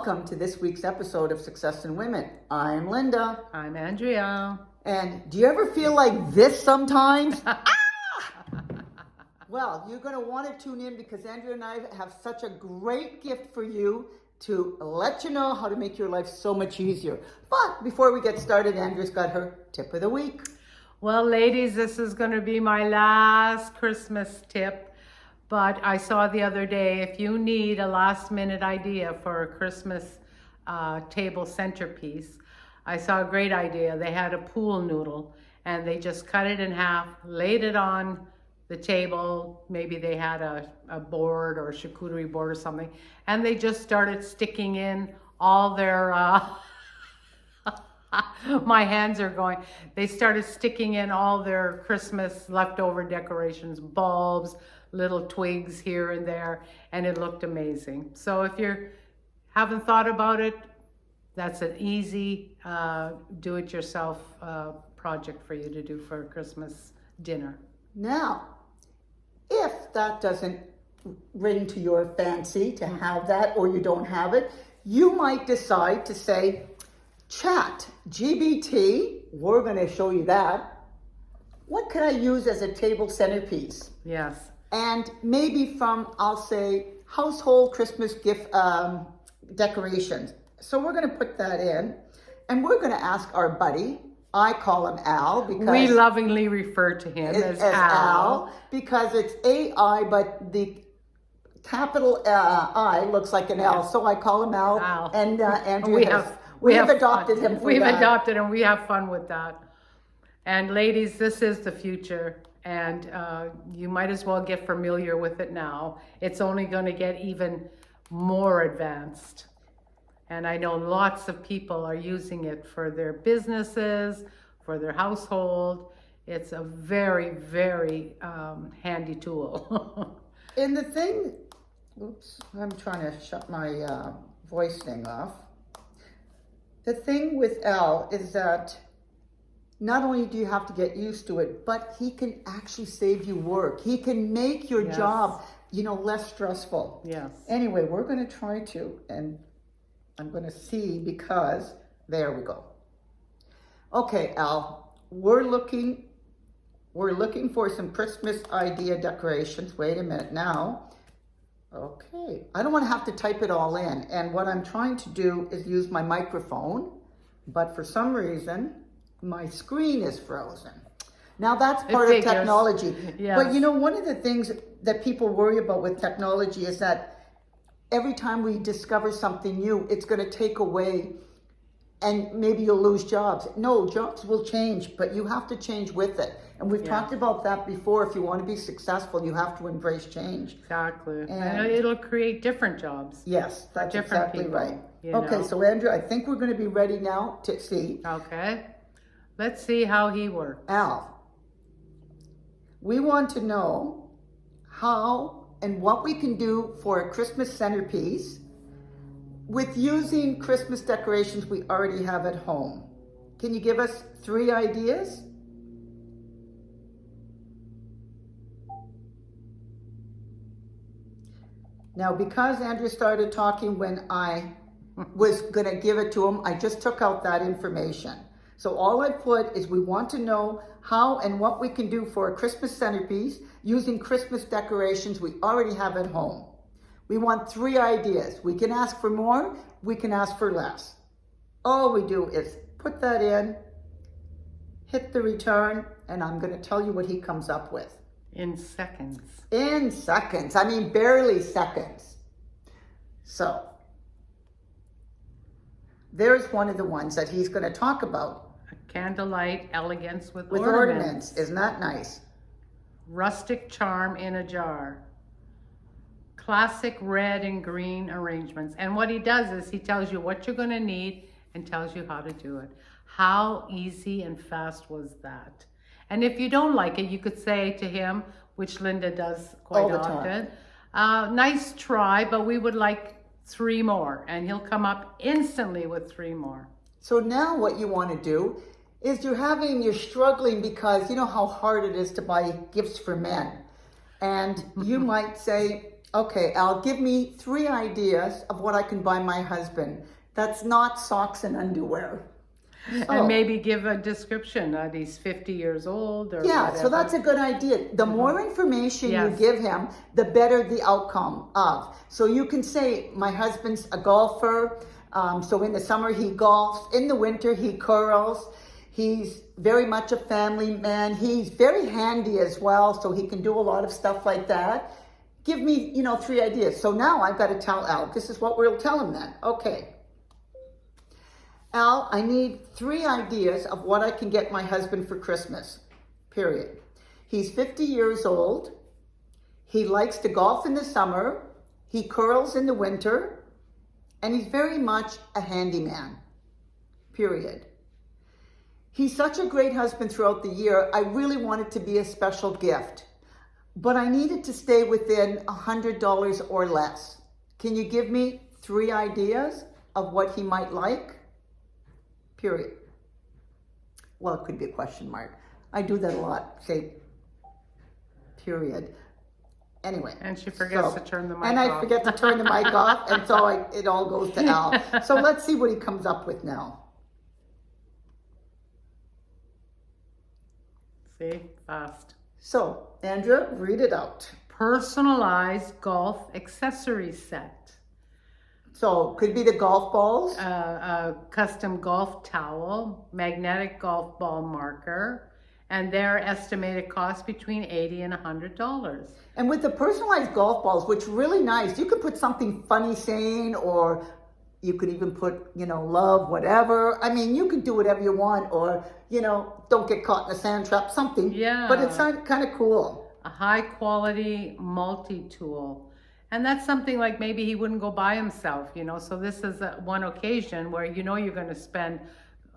Welcome to this week's episode of Success and Women. I'm Linda. I'm Andrea. And do you ever feel like this sometimes? Well, you're going to want to tune in because Andrea and I have such a great gift for you to let you know how to make your life so much easier. But before we get started, Andrea's got her tip of the week. Well, ladies, this is going to be my last Christmas tip. But I saw the other day, if you need a last minute idea for a Christmas table centerpiece, I saw a great idea. They had a pool noodle and they just cut it in half, laid it on the table. Maybe they had a board or a charcuterie board or something. And they just started sticking in all their, my hands are going. They started sticking in all their Christmas leftover decorations, bulbs, little twigs here and there, and it looked amazing. So if you haven't thought about it, that's an easy do-it-yourself project for you to do for a Christmas dinner. Now, if that doesn't ring to your fancy to have that, or you don't have it, you might decide to say, ChatGPT, we're going to show you that. What can I use as a table centerpiece? Yes. And maybe from, I'll say, household Christmas gift decorations. So we're going to put that in, and we're going to ask our buddy. I call him Al because we lovingly refer to him as Al, because it's AI, but the capital I looks like an L, so I call him Al. And Andrea, we have adopted him. We've adopted him. We have fun with that. And ladies, this is the future. And you might as well get familiar with it now. It's only going to get even more advanced. And I know lots of people are using it for their businesses, for their household. It's a very, very handy tool. And the thing, oops, I'm trying to shut my voice thing off. The thing with Al is that not only do you have to get used to it, but he can actually save you work. He can make your job, less stressful. Yes. Anyway, we're going to try to, and I'm going to see because there we go. Okay, Al, we're looking for some Christmas idea decorations. Wait a minute now. Okay, I don't want to have to type it all in. And what I'm trying to do is use my microphone, but for some reason, my screen is frozen. Now that's part of technology. Yes. But one of the things that people worry about with technology is that every time we discover something new, it's going to take away and maybe you'll lose jobs. No, jobs will change, but you have to change with it. And we've talked about that before. If you want to be successful, you have to embrace change. Exactly. And it'll create different jobs. Yes, that's exactly people, right. Okay, so Andrew, I think we're going to be ready now to see. Okay. Let's see how he works. Al, we want to know how and what we can do for a Christmas centerpiece with using Christmas decorations we already have at home. Can you give us 3 ideas? Now, because Andrew started talking when I was going to give it to him, I just took out that information. So all I put is we want to know how and what we can do for a Christmas centerpiece using Christmas decorations we already have at home. We want 3 ideas. We can ask for more, we can ask for less. All we do is put that in, hit the return, and I'm going to tell you what he comes up with. In seconds. In seconds. I mean, barely seconds. So, there's one of the ones that he's going to talk about. A candlelight elegance with ornaments. Isn't that nice? Rustic charm in a jar. Classic red and green arrangements. And what he does is he tells you what you're going to need and tells you how to do it. How easy and fast was that? And if you don't like it, you could say to him, which Linda does quite often, nice try, but we would like 3 more. And he'll come up instantly with 3 more. So now what you want to do is you're struggling because you know how hard it is to buy gifts for men. And you might say, Okay, Al, give me 3 ideas of what I can buy my husband. That's not socks and underwear. And So, maybe give a description that he's 50 years old or yeah, whatever. so that's a good idea. The more information you Yes. give him, the better the outcome of. So you can say, my husband's a golfer. So in the summer he golfs. In the winter he curls. He's very much a family man. He's very handy as well, so he can do a lot of stuff like that. Give me, 3 ideas. So now I've got to tell Al, this is what we'll tell him then. Okay. Al, I need 3 ideas of what I can get my husband for Christmas, period. He's 50 years old. He likes to golf in the summer. He curls in the winter. And he's very much a handyman, period. He's such a great husband throughout the year. I really want it to be a special gift. But I need it to stay within $100 or less. Can you give me 3 ideas of what he might like? Period. Well, it could be a question mark. I do that a lot. Say, period. Anyway. And she forgets to turn the mic off. And I forget to turn the mic off, and so it all goes to Al. So let's see what he comes up with now. See, fast. So, Andrea, read it out. Personalized golf accessory set. So, could be the golf balls. A custom golf towel, magnetic golf ball marker, and their estimated cost between $80 and $100. And with the personalized golf balls, which really nice, you could put something funny saying, or you could even put, love, whatever. I mean, you can do whatever you want, or, don't get caught in a sand trap, something. Yeah. But it's kind of cool. A high quality multi-tool. And that's something like maybe he wouldn't go by himself, So this is one occasion where you're going to spend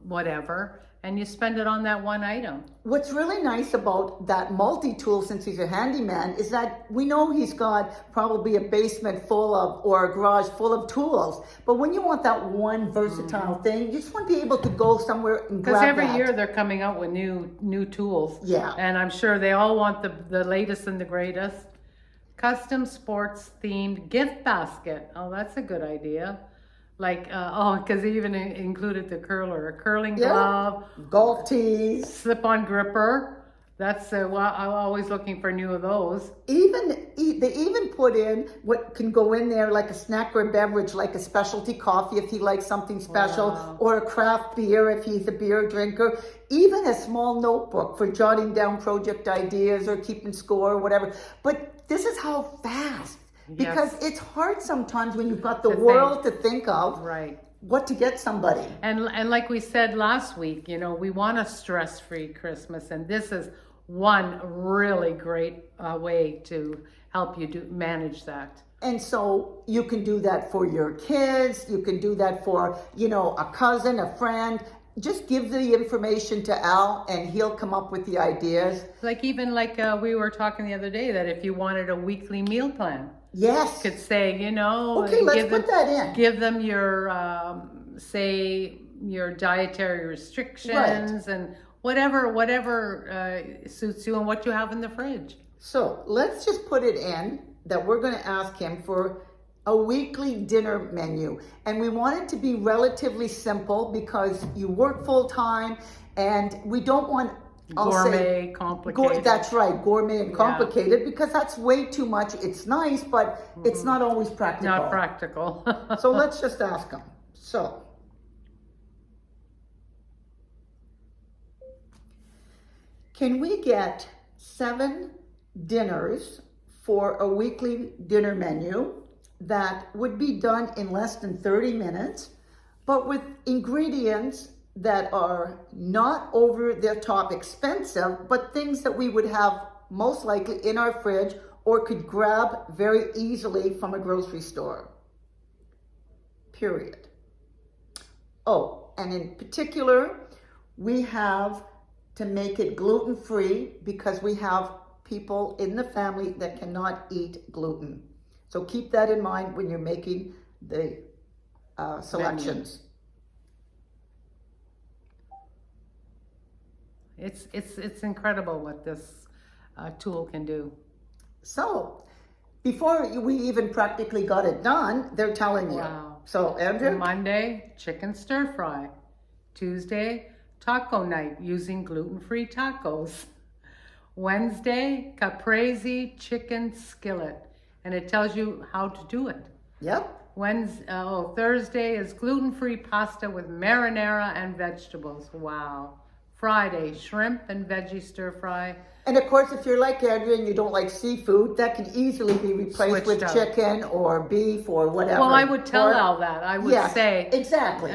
whatever, and you spend it on that one item. What's really nice about that multi-tool, since he's a handyman, is that we know he's got probably a basement full of, or a garage full of tools. But when you want that one versatile thing, you just want to be able to go somewhere and grab that. Because every year they're coming out with new tools. Yeah. And I'm sure they all want the latest and the greatest. Custom sports themed gift basket. Oh, that's a good idea. Like, because they even included the curler, a curling glove, golf tees, slip-on gripper. That's I'm always looking for new of those. They even put in what can go in there, like a snack or a beverage, like a specialty coffee if he likes something special, Wow. or a craft beer if he's a beer drinker. Even a small notebook for jotting down project ideas or keeping score or whatever. But this is how fast. Because it's hard sometimes when you've got the world to think of, right? What to get somebody. And like we said last week, we want a stress-free Christmas, and this is one really great way to help you manage that. And so you can do that for your kids. You can do that for, a cousin, a friend. Just give the information to Al and he'll come up with the ideas. Like we were talking the other day, that if you wanted a weekly meal plan. Yes. Could say, Okay, let's put that in. Give them your, say, your dietary restrictions, and whatever suits you and what you have in the fridge. So let's just put it in that we're going to ask him for a weekly dinner menu. And we want it to be relatively simple because you work full time, and we don't want gourmet, complicated. That's right, gourmet and complicated, because that's way too much. It's nice, but it's not always practical. Not practical. So let's just ask him. So, can we get 7 dinners for a weekly dinner menu that would be done in less than 30 minutes, but with ingredients that are not over the top expensive, but things that we would have most likely in our fridge or could grab very easily from a grocery store. Period. Oh, and in particular, we have to make it gluten-free because we have people in the family that cannot eat gluten. So keep that in mind when you're making the selections. It's incredible what this tool can do. So before we even practically got it done, they're telling you. Wow. So, Andrew? Monday, chicken stir fry. Tuesday, taco night using gluten-free tacos. Wednesday, caprese chicken skillet. And it tells you how to do it. Yep. Thursday is gluten-free pasta with marinara and vegetables. Wow. Friday, shrimp and veggie stir fry. And of course, if you're like Andrew and you don't like seafood, that can easily be replaced Switched with out. chicken or beef or whatever. Well, I would tell Or- Al that. I would Yes, say, exactly.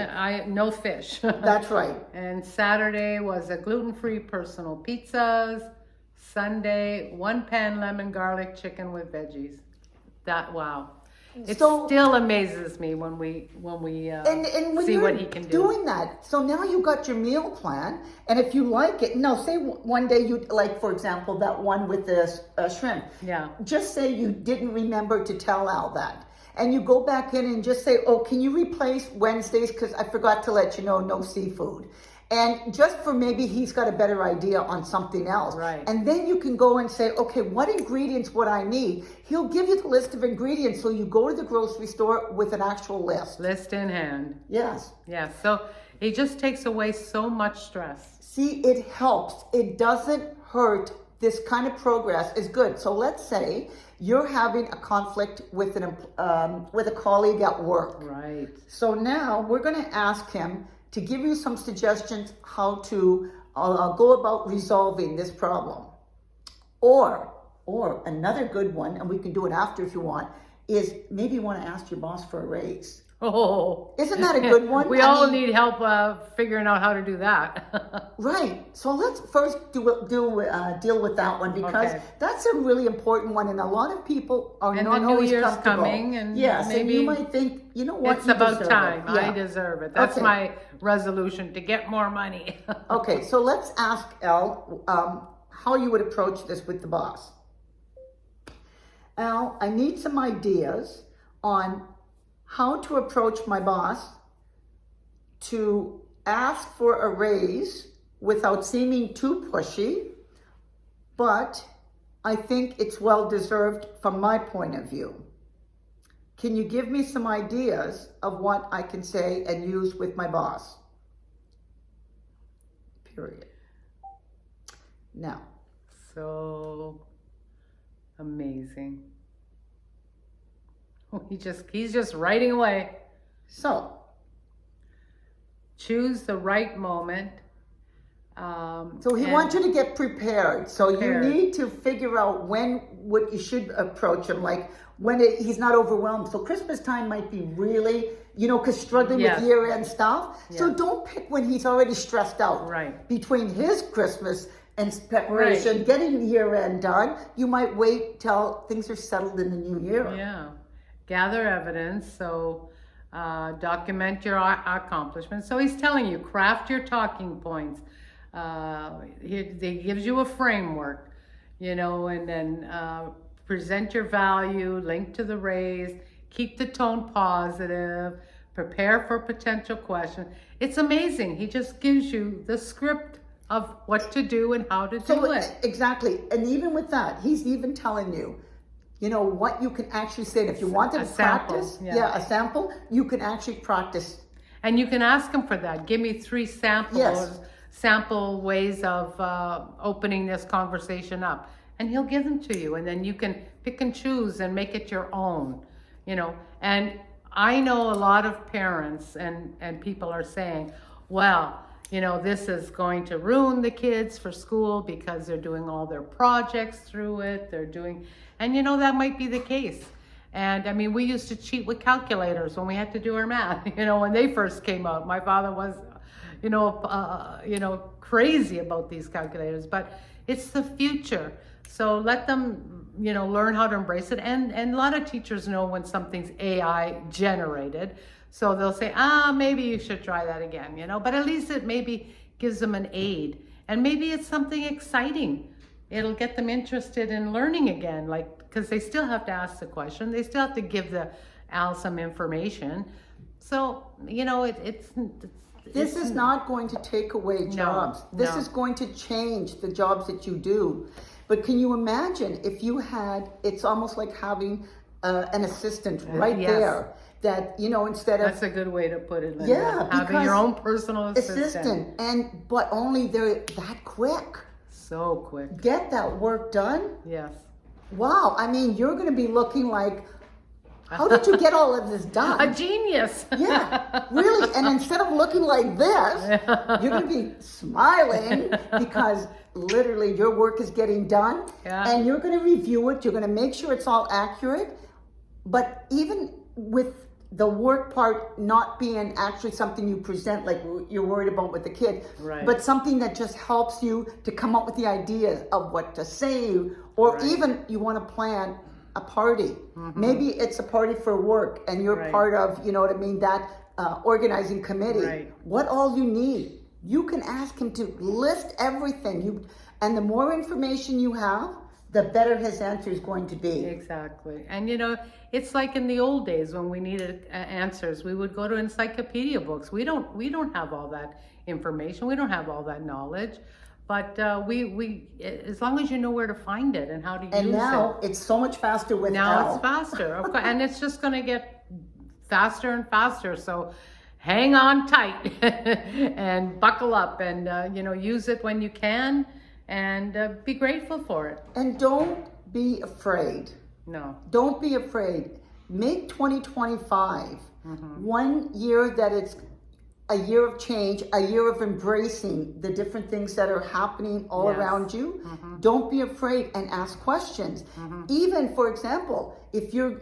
no fish. That's right. And Saturday was a gluten-free personal pizzas. Sunday, 1-pan lemon garlic chicken with veggies. Wow. It So- still amazes me when we And when see you're what he can do. doing that, so now you got your meal plan, and if you like it, now say one day you like, for example, that one with the shrimp. Yeah. Just say you didn't remember to tell Al that. And you go back in and just say, oh, can you replace Wednesdays? Because I forgot to let you know, no seafood. And just for maybe he's got a better idea on something else. Right. And then you can go and say, okay, what ingredients would I need? He'll give you the list of ingredients. So you go to the grocery store with an actual list. List in hand. Yes. Yeah. So it just takes away so much stress. See, it helps. It doesn't hurt. This kind of progress is good. So let's say you're having a conflict with a colleague at work. Right. So now we're going to ask him to give you some suggestions how to go about resolving this problem. Or another good one, and we can do it after if you want, is maybe you want to ask your boss for a raise. Oh, Isn't that a good one? We I all mean- need help figuring out how to do that. Right. So let's first deal with that one because Okay. that's a really important one, and a lot of people are And not the New always Year's comfortable. coming, and yes, and maybe you might think, you know what? It's you about deserve time. it. Yeah. I deserve it. That's Okay. my resolution, to get more money. Okay, so let's ask Al how you would approach this with the boss. Al, I need some ideas on how to approach my boss to ask for a raise without seeming too pushy, but I think it's well deserved from my point of view. Can you give me some ideas of what I can say and use with my boss? Period. Now, So amazing. He's just writing away. so Choose the right moment. So he wants you to get prepared. So Prepared. you need to figure out what you should approach him, like when he's not overwhelmed. So Christmas time might be really, because struggling Yes. with year-end stuff. So Yes. don't pick when he's already stressed out. Right. Between his Christmas and preparation, getting year-end done, you might wait till things are settled in the new year. Yeah. Gather evidence. So document your accomplishments. So he's telling you, craft your talking points. He gives you a framework, and then present your value, link to the raise, keep the tone positive, prepare for potential questions. It's amazing. He just gives you the script of what to do and how to do it. Exactly. And even with that, he's even telling you, what you can actually say. And if you want to A sample, practice, yeah. a sample, you can actually practice. And you can ask him for that. Give me 3 samples. Yes. Sample ways of opening this conversation up, and he'll give them to you, and then you can pick and choose and make it your own, and I know a lot of parents and people are saying, well, this is going to ruin the kids for school because they're doing all their projects through it, and that might be the case. And I mean, we used to cheat with calculators when we had to do our math, when they first came out. My father was crazy about these calculators, but it's the future. So let them, learn how to embrace it. And a lot of teachers know when something's AI generated. So they'll say, maybe you should try that again, but at least it maybe gives them an aid. And maybe it's something exciting. It'll get them interested in learning again, because they still have to ask the question. They still have to give Al some information. So, This is not going to take away jobs. This no. is going to change the jobs that you do. But can you imagine if you had, it's almost like having an assistant right Yes. there that, you know, instead of That's a good way to put it, Linda. Yeah, Having because your own personal assistant. but only they're that quick. So quick. Get that work done. Yes. Wow, I mean, you're going to be looking like, how did you get all of this done? A genius. Yeah, really. And instead of looking like this, you're going to be smiling because literally your work is getting done. Yeah. And you're going to review it. You're going to make sure it's all accurate. But even with the work part not being actually something you present like you're worried about with the kid, Right. but something that just helps you to come up with the ideas of what to say, or Right. even you want to plan a party. Maybe it's a party for work and you're Right. part of, you know what I mean, that organizing committee. Right. What all you need, you can ask him to list everything. And the more information you have, the better his answer is going to be. Exactly. And you know, it's like in the old days when we needed answers, we would go to encyclopedia books. We don't have all that information. We don't have all that knowledge. But we as long as you know where to find it and how to use it. And now it's so much faster with Now Al. it's faster, of course, and it's just going to get faster and faster. So hang on tight and buckle up, and you know, use it when you can, and be grateful for it. And don't be afraid. No. Don't be afraid. Make 2025 1 year that it's a year of change, a year of embracing the different things that are happening all Yes. around you. Don't be afraid and ask questions. Even, for example, if you're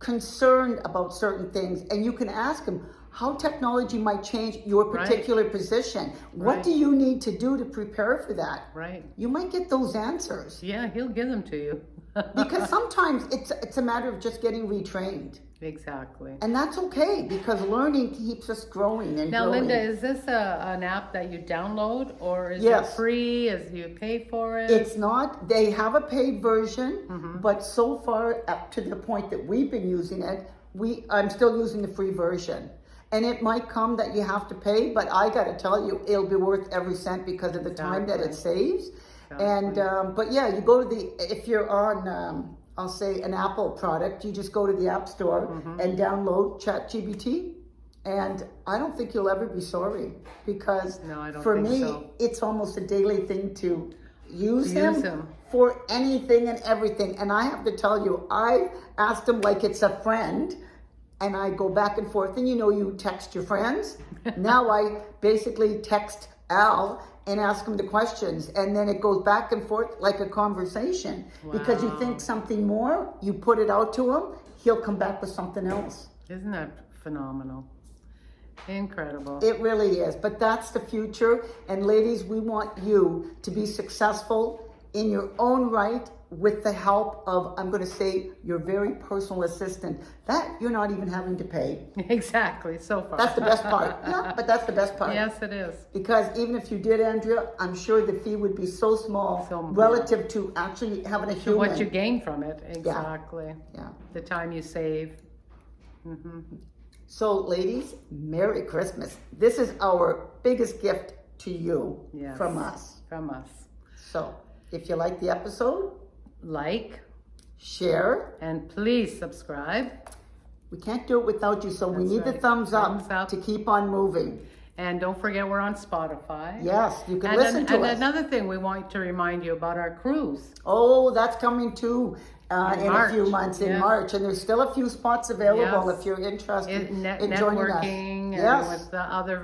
concerned about certain things, and you can ask them how technology might change your particular position. What Right. do you need to do to prepare for that? Right. You might get those answers. Yeah, he'll give them to you. Because sometimes it's a matter of just getting retrained. Exactly. And that's okay, because learning keeps us growing and Now, growing. Linda, is this an app that you download, or is it Yes. free? Is you pay for it? It's not, they have a paid version, but so far up to the point that we've been using it, I'm still using the free version. And it might come that you have to pay, but I gotta tell you, it'll be worth every cent because of the time that it saves. And, but yeah, you go to if you're on, I'll say an Apple product, you just go to the App Store and download ChatGPT. And I don't think you'll ever be sorry, because No, I don't for think me, so. it's almost a daily thing to use Use him him. for anything and everything. And I have to tell you, I asked him like it's a friend, and I go back and forth. And you know, you text your friends. Now I basically text Al and ask him the questions, and then it goes back and forth like a conversation. Because you think something more, you put it out to him, he'll come back with something else. Isn't that phenomenal? Incredible. It really is. But that's the future. And ladies, we want you to be successful in your own right, with the help of, I'm going to say, your very personal assistant that you're not even having to pay. Exactly, so far. That's the best part. Yeah, but that's the best part. Yes, it is. Because even if you did, Andrea, I'm sure the fee would be so small So, relative to actually having a human. What you gain from it, exactly. Yeah. The time you save. So, ladies, Merry Christmas. This is our biggest gift to you Yes. from us. From us. So, if you like the episode, Like, share. and please subscribe. We can't do it without you, so we That's need the right. thumbs Thumbs up up. to keep on moving. And don't forget, we're on Spotify. Yes, you can And, listen to and us. another thing, we want to remind you about our cruise. Oh, that's coming too in a few March, months, in yes. March. And there's still a few spots available Yes. if you're interested in joining us. Networking and Yes. with the other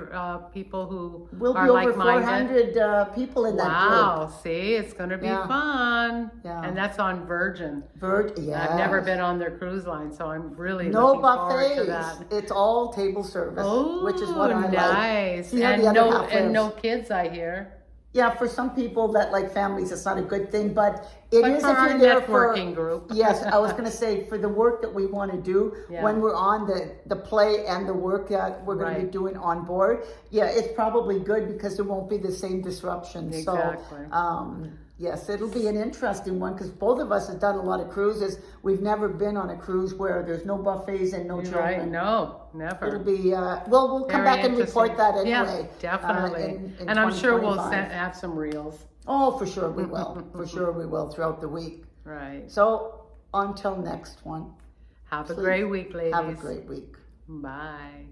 people who We'll are be over like-minded. 400 people in that Wow, see, it's going to be Yeah. fun. Yeah. And that's on Virgin. group. Yeah. I've never been on their cruise line, so I'm really No looking forward to buffets. that. It's all table service, Oh, which is what I like. nice. See how And the other no, half and lives. no kids, I hear. Yeah, for some people that like families, it's not a good thing, but it But is for if our you're there networking for, group. Yes, I was going to say, for the work that we want to do Yeah. when we're on the play and the work that we're going to be Right. doing on board. Yeah, it's probably good because there won't be the same disruption. Exactly. So, yes, it'll be an interesting one because both of us have done a lot of cruises. We've never been on a cruise where there's no buffets and no You're children. right, no, never. It'll be, we'll come Very back and report interesting. that anyway. Yeah, definitely. in and I'm sure we'll 2025. have some reels. Oh, for sure we will. For sure we will throughout the week. Right. So until next one, Have a please great week, ladies. have a great week. Bye.